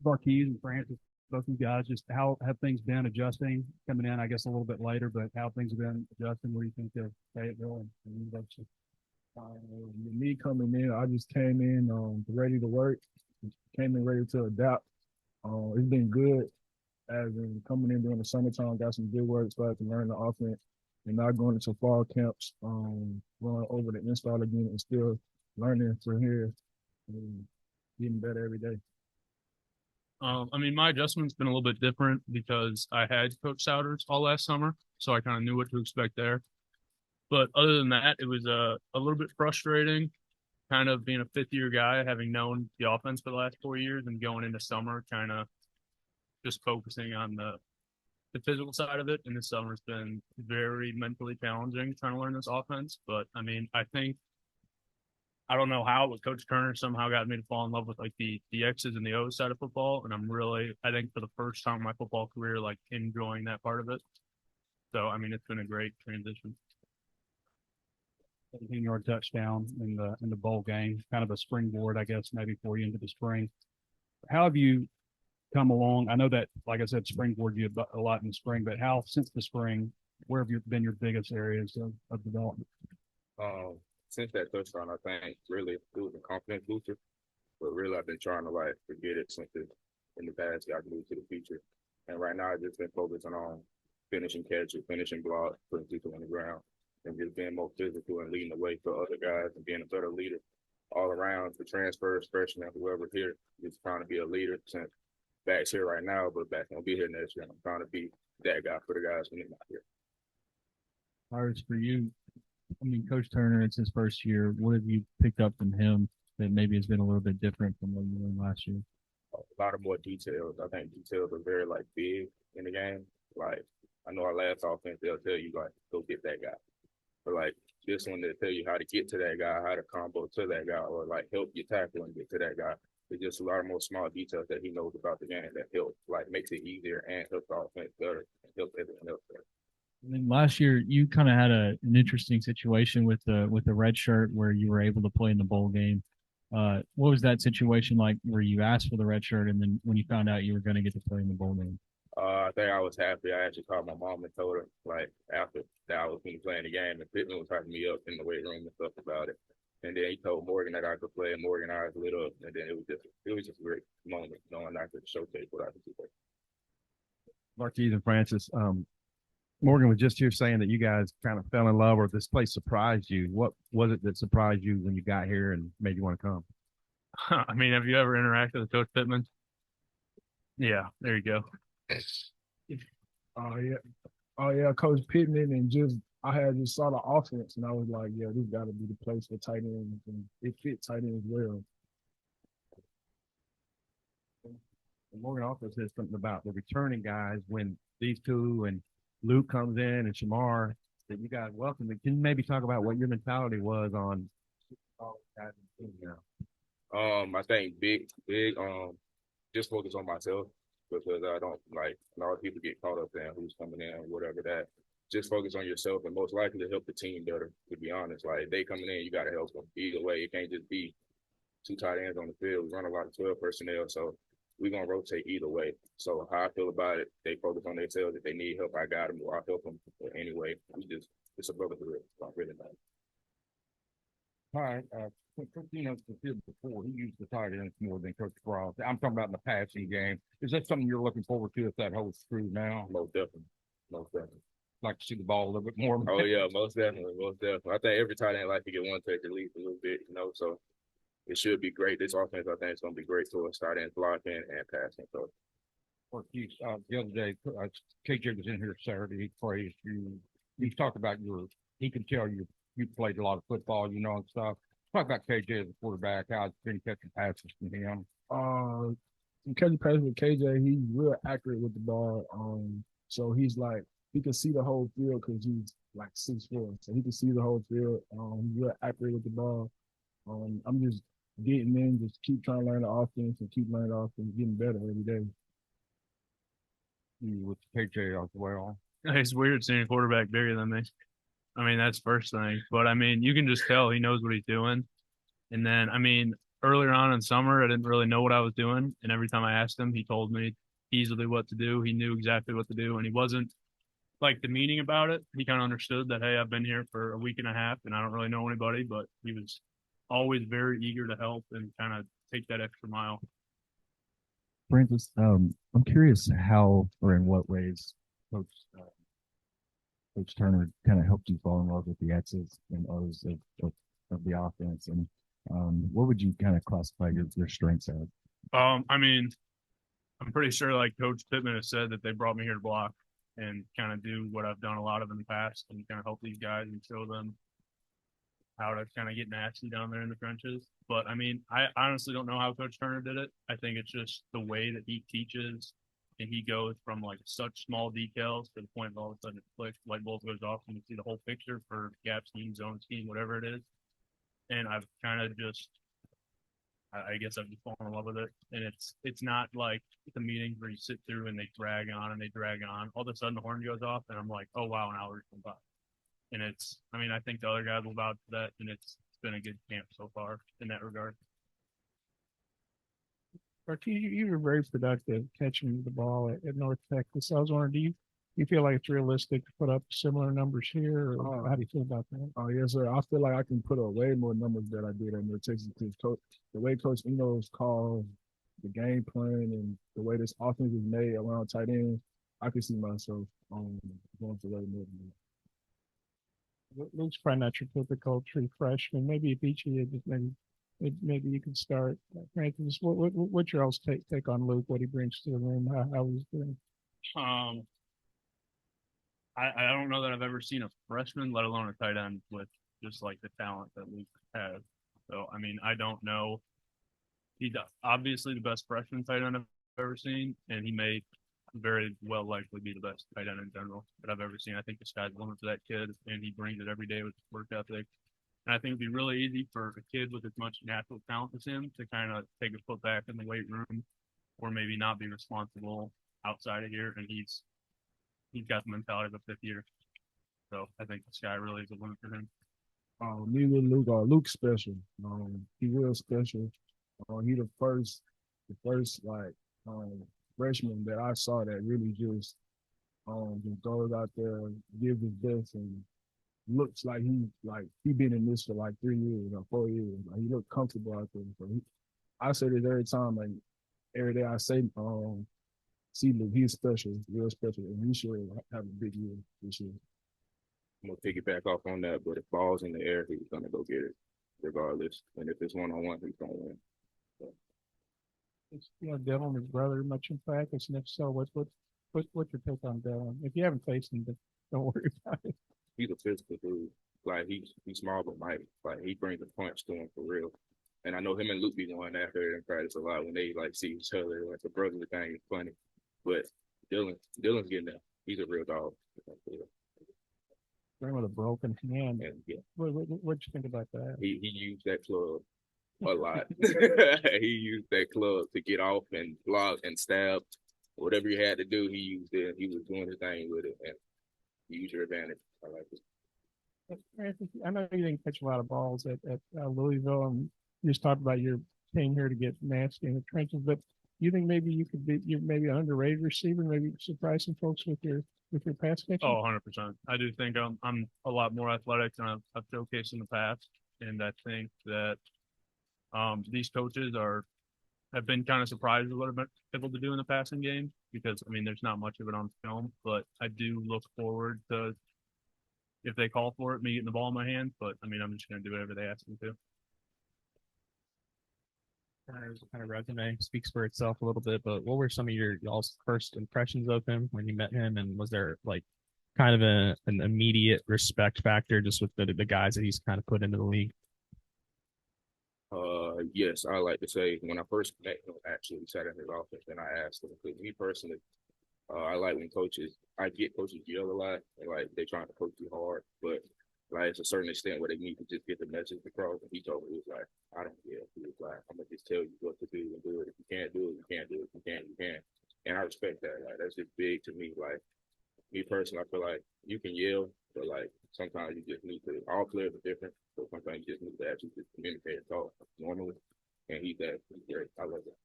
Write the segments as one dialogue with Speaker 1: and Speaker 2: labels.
Speaker 1: Var'keyes and Francis, both of you guys, just how have things been adjusting coming in? I guess a little bit later, but how things have been adjusting? What do you think of Fayetteville and University?
Speaker 2: Me coming in, I just came in ready to work, came in ready to adapt. It's been good as in coming in during the summertime, got some good work, started to learn the offense, and now going into fall camps, going over the install again and still learning from here and getting better every day.
Speaker 3: My adjustment's been a little bit different because I had Coach Souders all last summer, so I kind of knew what to expect there. But other than that, it was a little bit frustrating, kind of being a fifth year guy, having known the offense for the last 4 years and going into summer, kind of just focusing on the physical side of it. And this summer's been very mentally challenging trying to learn this offense. But I think I don't know how, but Coach Turner somehow got me to fall in love with like the X's and the O's side of football. And I'm really, I think for the first time in my football career, like enjoying that part of it. So, it's been a great transition.
Speaker 1: 17-yard touchdown in the bowl game, kind of a springboard, I guess, maybe for you into the spring. How have you come along? I know that, like I said, springboard you a lot in the spring, but how since the spring, where have been your biggest areas of development?
Speaker 4: Since that touchdown, I think really it was a confidence booster. But really, I've been trying to like forget it since in the past, I can move to the future. And right now, I've just been focusing on finishing catches, finishing blocks, putting people on the ground, and just being more physical and leading the way for other guys and being a better leader all around. The transfers, freshmen, whoever here, just trying to be a leader since Back's here right now, but Back won't be here next year. I'm trying to be that guy for the guys when they're not here.
Speaker 5: Ours for you. Coach Turner, it's his first year. What have you picked up from him that maybe has been a little bit different from what you learned last year?
Speaker 4: A lot of more details. I think details are very big in the game. Like I know our last offense, they'll tell you go get that guy. But this one, they'll tell you how to get to that guy, how to combo to that guy, or help you tackle and get to that guy. It's just a lot of more small details that he knows about the game that help makes it easier and helps the offense better and helps everything else better.
Speaker 5: And then last year, you kind of had an interesting situation with the red shirt where you were able to play in the bowl game. What was that situation like where you asked for the red shirt and then when you found out you were going to get to play in the bowl game?
Speaker 4: I think I was happy. I actually called my mom and told her after that I was going to play in the game, and Pittman was hyping me up in the weight room and stuff about it. And then he told Morgan that I could play, and Morgan eyes lit up, and then it was just a great moment knowing I could showcase what I could do.
Speaker 6: Var'keyes and Francis, Morgan was just here saying that you guys kind of fell in love or this place surprised you. What was it that surprised you when you got here and made you want to come?
Speaker 3: Have you ever interacted with Coach Pittman? Yeah, there you go.
Speaker 2: Oh yeah, Coach Pittman, and I just saw the offense and I was like, yeah, this got to be the place for tight ends, and it fit tight ends well.
Speaker 6: Morgan also said something about the returning guys when these two and Luke comes in and Shamar that you guys welcome. Can you maybe talk about what your mentality was on guys in the team now?
Speaker 4: I think big, just focus on myself because I don't a lot of people get caught up in who's coming in or whatever that. Just focus on yourself and most likely to help the team better, to be honest. They coming in, you got to help them. Either way, it can't just be two tight ends on the field. We run a lot of 12 personnel, so we're going to rotate either way. So how I feel about it, they focus on themselves. If they need help, I got them, or I'll help them anyway. It's a brotherhood. It's not really nice.
Speaker 6: All right. Coach Dino's the field before. He used the tight ends more than Coach Frost. I'm talking about in the passing game. Is that something you're looking forward to if that holds true now?
Speaker 4: Most definitely. Most definitely.
Speaker 6: Like to see the ball a little bit more.
Speaker 4: Oh, yeah, most definitely. Most definitely. I think every tight end like to get one touch at least a little bit, so it should be great. This offense, I think, is going to be great for us, tight end blocking and passing. So,
Speaker 6: the other day, KJ was in here Saturday. He praised you. You talked about he can tell you played a lot of football, and stuff. Talk about KJ as a quarterback. How it's been catching passes from him.
Speaker 2: Catching passes with KJ, he's real accurate with the ball. So he's he can see the whole field because he's 6'4", so he can see the whole field. He's real accurate with the ball. I'm just getting in, just keep trying to learn the offense and keep learning the offense, getting better every day.
Speaker 6: With KJ as well.
Speaker 3: It's weird seeing a quarterback bigger than me. That's first thing. But, you can just tell he knows what he's doing. And then, earlier on in summer, I didn't really know what I was doing. And every time I asked him, he told me easily what to do. He knew exactly what to do. And he wasn't like demeaning about it. He kind of understood that, hey, I've been here for a week and a half and I don't really know anybody, but he was always very eager to help and kind of take that extra mile.
Speaker 5: Francis, I'm curious how or in what ways Coach Turner kind of helped you fall in love with the X's and O's of the offense, and what would you kind of classify your strengths as?
Speaker 3: I mean, I'm pretty sure like Coach Pittman has said that they brought me here to block and kind of do what I've done a lot of in the past and kind of help these guys and show them how to kind of get nasty down there in the trenches. But I mean, I honestly don't know how Coach Turner did it. I think it's just the way that he teaches and he goes from like such small details to the point where all of a sudden it clicks, light bulb goes off and you see the whole picture for gap scheme, zone scheme, whatever it is. And I've kind of just I guess I've just fallen in love with it. And it's not like the meetings where you sit through and they drag on and they drag on. All of a sudden the horn goes off and I'm like, oh wow, an hour's gone by. And I mean, I think the other guys will vouch for that, and it's been a good camp so far in that regard.
Speaker 7: Var'keyes, you were very productive catching the ball at North Texas. I was wondering, do you feel like it's realistic to put up similar numbers here, or how do you feel about that?
Speaker 2: Oh yes, sir. I feel like I can put up way more numbers than I did at North Texas. Coach, the way Coach Eno's called the game plan and the way this offense is made around tight ends, I can see myself going to way more than that.
Speaker 7: Luke's probably not your typical true freshman. Maybe if each of you just maybe you can start. Francis, what's your all's take on Luke? What he brings to the room? How he's doing?
Speaker 3: I don't know that I've ever seen a freshman, let alone a tight end, with just like the talent that Luke has. So I mean, I don't know. He's obviously the best freshman tight end I've ever seen, and he may very well likely be the best tight end in general that I've ever seen. I think the sky's the limit for that kid, and he brings it every day with work ethic. And I think it'd be really easy for a kid with as much natural talent as him to kind of take a foot back in the weight room, or maybe not be responsible outside of here. And he's got the mentality of a fifth year, so I think the sky really is the limit for him.
Speaker 2: Me with Luke, Luke's special. He real special. He the first like freshman that I saw that really just goes out there, gives his best, and looks like he been in this for like 3 years or 4 years. Like, he looked comfortable out there. So I say this every time, like every day I say, see Luke, he's special, real special, and he should have a big year this year.
Speaker 4: I'm gonna piggyback off on that, but if ball's in the air, he's gonna go get it, regardless. And if it's one-on-one, he's gonna win. So.
Speaker 7: Dylan, his brother, much in practice, and if so, what's your take on Dylan? If you haven't faced him, don't worry about it.
Speaker 4: He's a physical dude. Like he's small but mighty. Like he brings a punch to him for real. And I know him and Luke be going after it in practice a lot when they like see each other. Like the brotherly thing is funny. But Dylan's getting there. He's a real dog.
Speaker 7: With a broken hand.
Speaker 4: And yeah.
Speaker 7: What'd you think about that?
Speaker 4: He used that club a lot. He used that club to get off and block and stab. Whatever he had to do, he used it. He was doing his thing with it, and you use your advantage. I like it.
Speaker 7: I know you didn't catch a lot of balls at Louisville, and you just talked about your came here to get nasty in the trenches. But you think maybe you're maybe an underrated receiver, maybe surprise some folks with your pass catching?
Speaker 3: Oh, 100%. I do think I'm a lot more athletic than I've showcased in the past, and I think that these coaches have been kind of surprised at what I've been able to do in the passing game, because I mean there's not much of it on film, but I do look forward to, if they call for it, me getting the ball in my hand. But I mean, I'm just going to do whatever they ask me to.
Speaker 8: Turner's kind of resume speaks for itself a little bit, but what were some of y'all's first impressions of him when you met him, and was there like kind of an immediate respect factor just with the guys that he's kind of put into the league?
Speaker 4: Yes, I like to say when I first met him, actually sat in his office and I asked him, because me personally, I like when I get coaches yell a lot and like they're trying to coach you hard, but like it's a certain extent where they need to just get the message across. And he told me, he was like, I don't care. He was like, I'm gonna just tell you what to do and do it. If you can't do it, you can't do it. If you can, you can. And I respect that. Like that's just big to me. Like me personally, I feel like you can yell, but like sometimes you just need to. All players are different, so sometimes you just need to actually just communicate and talk normally. and he's great. I love it.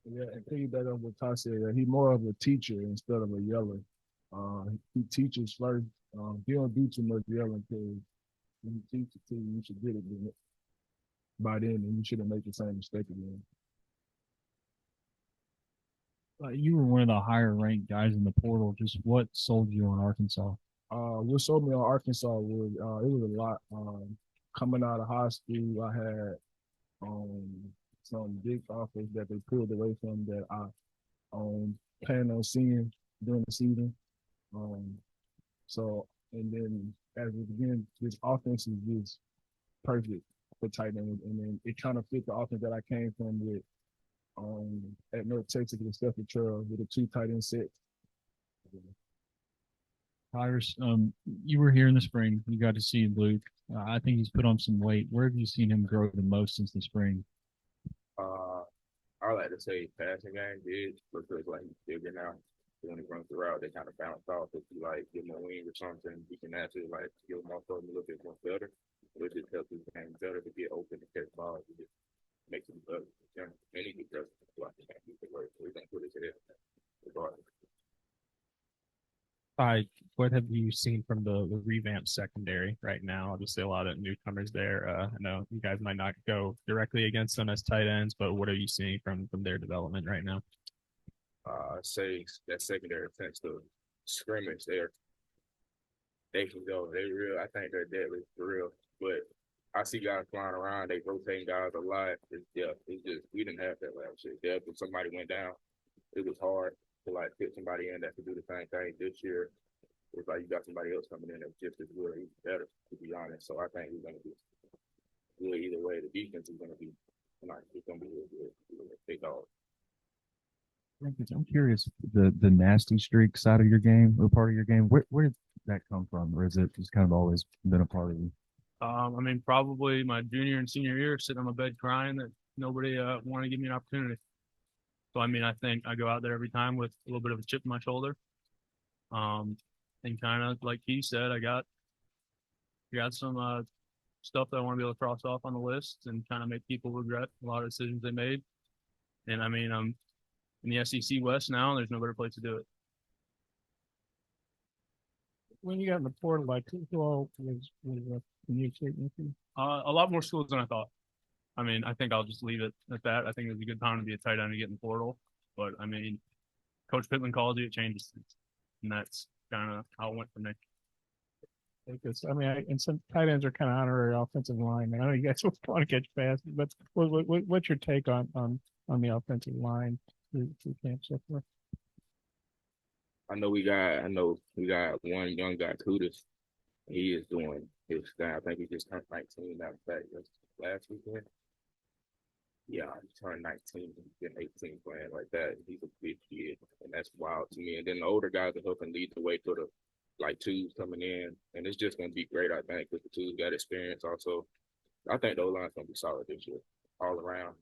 Speaker 2: Yeah, and piggyback on what Ty said, he's more of a teacher instead of a yeller. He teaches first. He don't do too much yelling because when you teach it to you, you should get it by then, and you shouldn't make the same mistake again.
Speaker 5: You were one of the higher ranked guys in the portal. Just what sold you on Arkansas?
Speaker 2: What sold me on Arkansas was it was a lot. Coming out of high school, I had some big offers that they pulled away from that I plan on seeing during the season. So and then as it began, this offense is just perfect for tight end, and then it kind of fit the offense that I came from with at North Texas with Steph Trail with a 2 tight end set.
Speaker 5: Tyrus, you were here in the spring. You got to see Luke. I think he's put on some weight. Where have you seen him grow the most since the spring?
Speaker 4: I like to say passing game did because like he's bigger now. When he runs the route, they kind of bounce off. If you like give him a wing or something, you can actually like give him off a little bit more better. It just helps his game better to get open and catch balls. It just makes him better. And he can just block the game. So he's gonna put his head regardless.
Speaker 8: What have you seen from the revamped secondary right now? Obviously, a lot of newcomers there. I know you guys might not go directly against them as tight ends, but what are you seeing from their development right now?
Speaker 4: Say that secondary tends to scrimmage there. They can go. They real. I think they're deadly for real. But I see guys flying around. They rotating guys a lot. It's depth. It's just we didn't have that last year. Depth. If somebody went down, it was hard to like fit somebody in that could do the same thing. This year, it's like you got somebody else coming in that's just as good or even better, to be honest. So I think we're gonna be good either way. The defense is gonna be like it's gonna be really good. Big dog.
Speaker 9: I'm curious, the nasty streak side of your game, or part of your game, where did that come from? Or is it just kind of always been a part of you?
Speaker 3: I mean, probably my junior and senior year, sitting on my bed crying that nobody wanted to give me an opportunity. So, I mean, I think I go out there every time with a little bit of a chip in my shoulder. And kind of like he said, I got some stuff that I want to be able to cross off on the list and kind of make people regret a lot of decisions they made. And I mean, I'm in the SEC West now, and there's no better place to do it.
Speaker 7: When you got in the portal, like who all was communicating with you?
Speaker 3: A lot more schools than I thought. I mean, I think I'll just leave it at that. I think it was a good time to be a tight end to get in the portal. But I mean, Coach Pittman calls you, it changes things. And that's kind of how it went for me.
Speaker 7: Because I mean, and some tight ends are kind of honorary offensive line. I know you guys want to catch fast, but what's your take on the offensive line through camp so far?
Speaker 4: I know we got one young guy, Kudus. He is doing his thing. I think he just turned 19 last weekend. Yeah, he turned 19 and been 18 playing like that. He's a big kid, and that's wild to me. And then the older guys are helping lead the way for the like twos coming in, and it's just gonna be great. I think with the twos got experience also. I think the O-line's gonna be solid this year, all around.